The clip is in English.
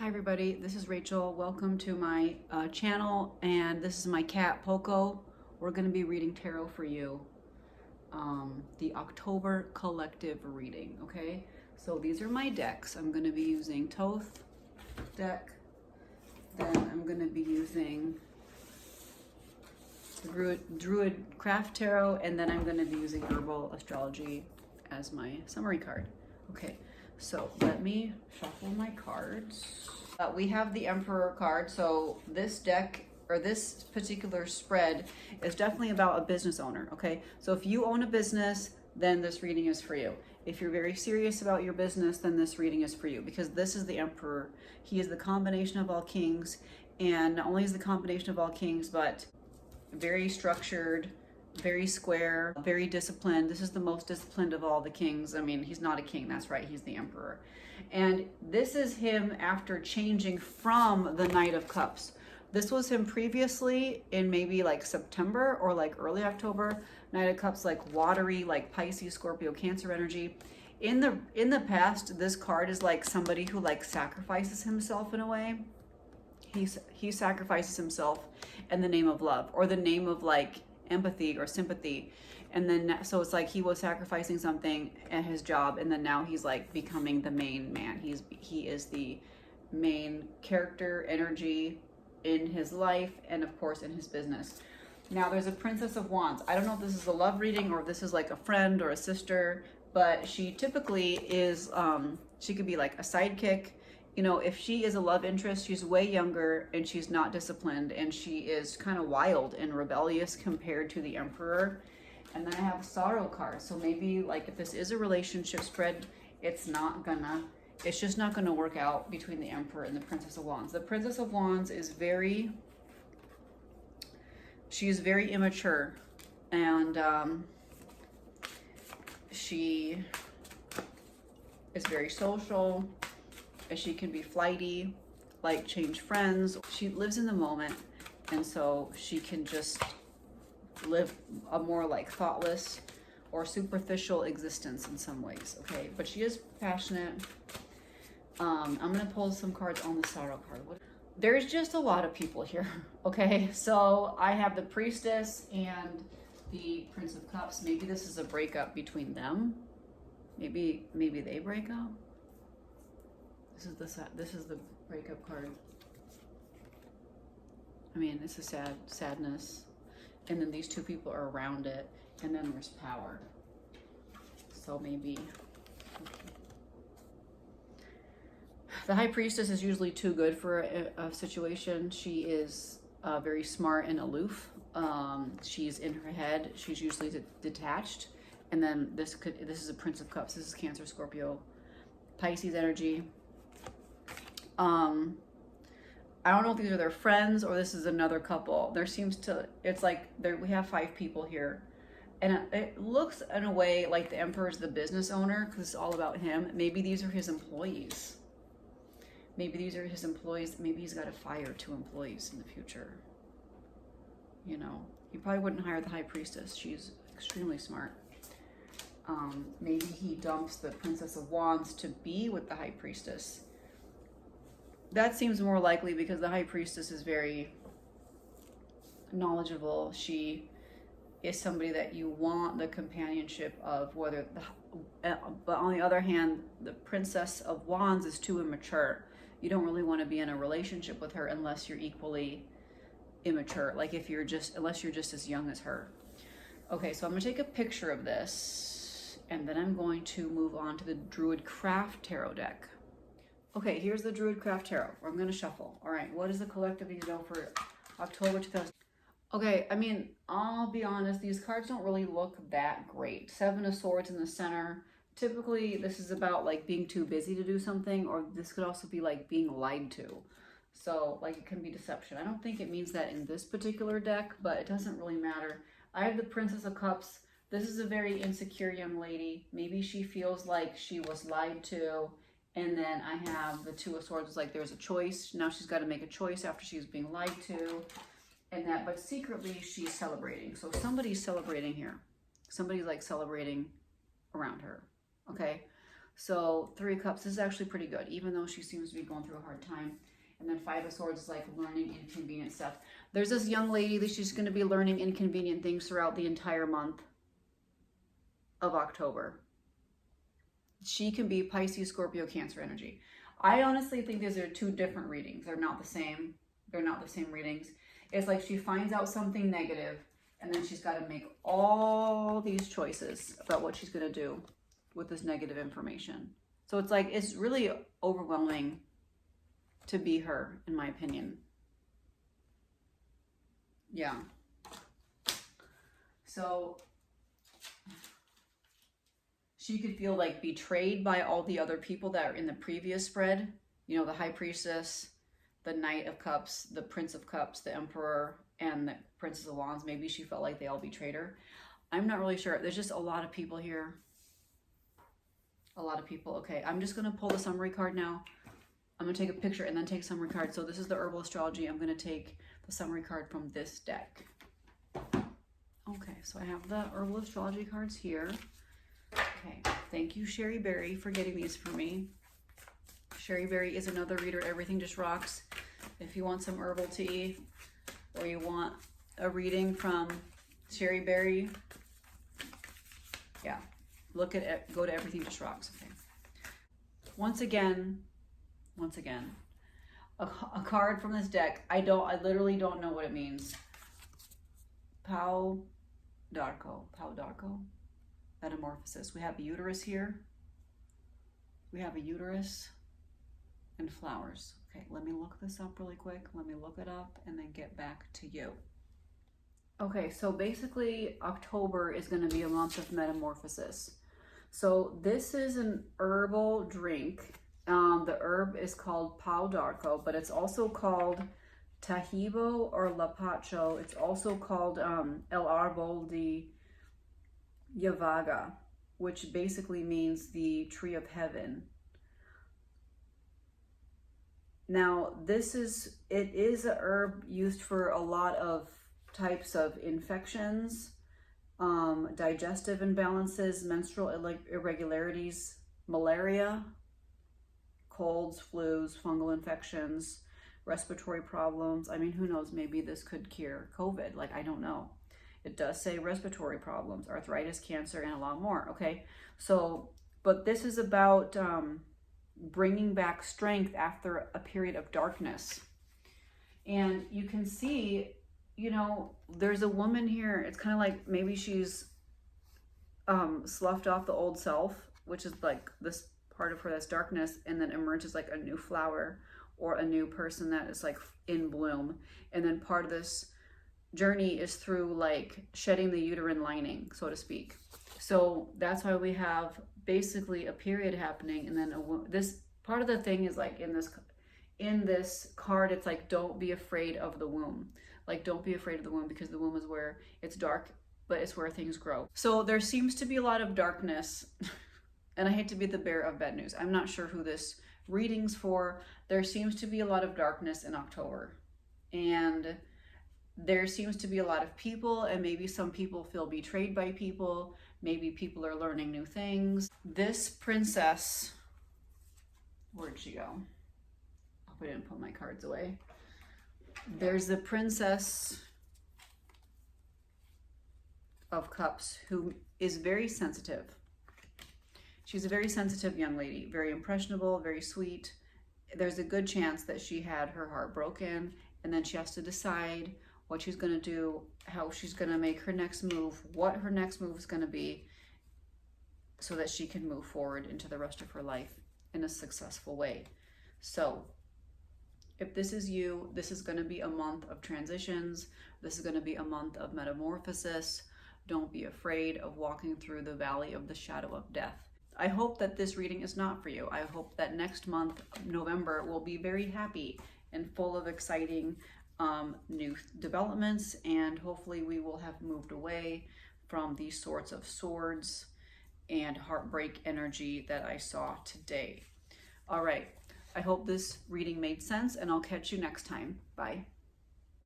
Hi everybody, this is Rachel. Welcome to my channel, and this is my cat Poco. We're going to be reading tarot for you, the October collective reading, okay? So these are my decks. I'm going to be using Thoth deck, then I'm going to be using Druid Craft Tarot, and then I'm going to be using Herbal Astrology as my summary card. Okay, so let me shuffle my cards. We have the Emperor card, so this deck, or this particular spread, is definitely about a business owner, okay? So if you own a business, then this reading is for you. If you're very serious about your business, then this reading is for you, because this is the Emperor. He is the combination of all kings, and not only is the combination of all kings, but very structured, very square, very disciplined. This is the most disciplined of all the kings. I mean, he's not a king, that's right, he's the Emperor. And this is him after changing from the Knight of Cups. This was him previously in maybe like September or like early October. Knight of Cups, like watery, like Pisces, Scorpio, Cancer energy. In the past, this card is like somebody who like sacrifices himself in a way. He sacrifices himself in the name of love, or the name of like empathy or sympathy. And then so it's like he was sacrificing something at his job, and then now he's like becoming the main man. He is the main character energy in his life, and of course in his business. Now there's a Princess of Wands. I don't know if this is a love reading or if this is like a friend or a sister, but she typically is she could be like a sidekick. You know, if she is a love interest, she's way younger and she's not disciplined, and she is kind of wild and rebellious compared to the Emperor. And then I have a Sorrow card. So maybe like if this is a relationship spread, it's just not gonna work out between the Emperor and the Princess of Wands. The Princess of Wands is she's very immature, and she is very social. She can be flighty, like change friends. She lives in the moment, and so she can just live a more like thoughtless or superficial existence in some ways, okay? But she is passionate. I'm gonna pull some cards on the Sorrow card. There's just a lot of people here, okay? So I have the Priestess and the Prince of Cups. Maybe this is a breakup between them. Maybe they break up. This is the breakup card. I mean, it's a sadness. And then these two people are around it, and then there's power. So maybe, okay. The High Priestess is usually too good for a situation. She is very smart and aloof. She's in her head. She's usually detached. And then this is a Prince of Cups. This is Cancer, Scorpio, Pisces energy. I don't know if these are their friends or this is another couple. It's like we have 5 people here, and it looks in a way like the Emperor's the business owner, because it's all about him. Maybe these are his employees. Maybe he's got to fire 2 employees in the future. You know, he probably wouldn't hire the High Priestess. She's extremely smart. Maybe he dumps the Princess of Wands to be with the High Priestess. That seems more likely, because the High Priestess is very knowledgeable. She is somebody that you want the companionship of, but on the other hand, the Princess of Wands is too immature. You don't really want to be in a relationship with her unless you're equally immature. Like unless you're just as young as her. Okay, so I'm gonna take a picture of this, and then I'm going to move on to the Druid Craft Tarot deck. Okay, here's the Druid Craft Tarot. I'm going to shuffle. All right, what does the collective need to know for October 2000? Okay, I mean, I'll be honest, these cards don't really look that great. 7 of Swords in the center. Typically, this is about like being too busy to do something, or this could also be like being lied to. So like it can be deception. I don't think it means that in this particular deck, but it doesn't really matter. I have the Princess of Cups. This is a very insecure young lady. Maybe she feels like she was lied to. And then I have the 2 of Swords. It's like there's a choice. Now she's got to make a choice after she's being lied to. But secretly she's celebrating. So somebody's celebrating here. Somebody's like celebrating around her. Okay. So 3 of Cups is actually pretty good, even though she seems to be going through a hard time. And then 5 of Swords is like learning inconvenient stuff. There's this young lady that she's going to be learning inconvenient things throughout the entire month of October. She can be Pisces, Scorpio, Cancer energy. I honestly think these are 2 different readings. They're not the same. They're not the same readings. It's like she finds out something negative, and then she's got to make all these choices about what she's going to do with this negative information. So it's like, it's really overwhelming to be her, in my opinion. Yeah. So she could feel like betrayed by all the other people that are in the previous spread. You know, the High Priestess, the Knight of Cups, the Prince of Cups, the Emperor, and the Princess of Wands. Maybe she felt like they all betrayed her. I'm not really sure. There's just a lot of people here. A lot of people. Okay, I'm just going to pull the summary card now. I'm going to take a picture and then take a summary card. So this is the herbal astrology. I'm going to take the summary card from this deck. Okay, so I have the herbal astrology cards here. Okay, thank you, Sherry Berry, for getting these for me. Sherry Berry is another reader. Everything Just Rocks. If you want some herbal tea or you want a reading from Sherry Berry, yeah, look at it. Go to Everything Just Rocks. Okay. Once again, a card from this deck. I literally don't know what it means. Pau Darko. Metamorphosis. We have a uterus here. We have a uterus and flowers. Okay, let me look this up really quick. Let me look it up and then get back to you. Okay, so basically October is going to be a month of metamorphosis. So this is an herbal drink. The herb is called Pau Darko, but it's also called Tahibo or Lapacho. It's also called El Arbol de Yavaga, which basically means the tree of heaven. Now, it is a herb used for a lot of types of infections, digestive imbalances, menstrual irregularities, malaria, colds, flus, fungal infections, respiratory problems. I mean, who knows? Maybe this could cure COVID. Like, I don't know. It does say respiratory problems, arthritis, cancer, and a lot more. Okay, so, but this is about bringing back strength after a period of darkness. And you can see, you know, there's a woman here. It's kind of like maybe she's sloughed off the old self, which is like this part of her that's darkness, and then emerges like a new flower or a new person that is like in bloom. And then part of this journey is through like shedding the uterine lining, so to speak. So that's why we have basically a period happening, and then this part of the thing is like in this card, it's like, don't be afraid of the womb. Like, don't be afraid of the womb, because the womb is where it's dark, but it's where things grow. So there seems to be a lot of darkness. And I hate to be the bearer of bad news. I'm not sure who this reading's for. There seems to be a lot of darkness in October. And there seems to be a lot of people, and maybe some people feel betrayed by people. Maybe people are learning new things. This princess, where'd she go? Hope I didn't put my cards away. There's the Princess of Cups, who is very sensitive. She's a very sensitive young lady, very impressionable, very sweet. There's a good chance that she had her heart broken, and then she has to decide what she's going to do, how she's going to make her next move, what her next move is going to be, so that she can move forward into the rest of her life in a successful way. So if this is you, this is going to be a month of transitions. This is going to be a month of metamorphosis. Don't be afraid of walking through the valley of the shadow of death. I hope that this reading is not for you. I hope that next month, November, will be very happy and full of exciting new developments, and hopefully we will have moved away from these sorts of swords and heartbreak energy that I saw today. All right, I hope this reading made sense, and I'll catch you next time. Bye.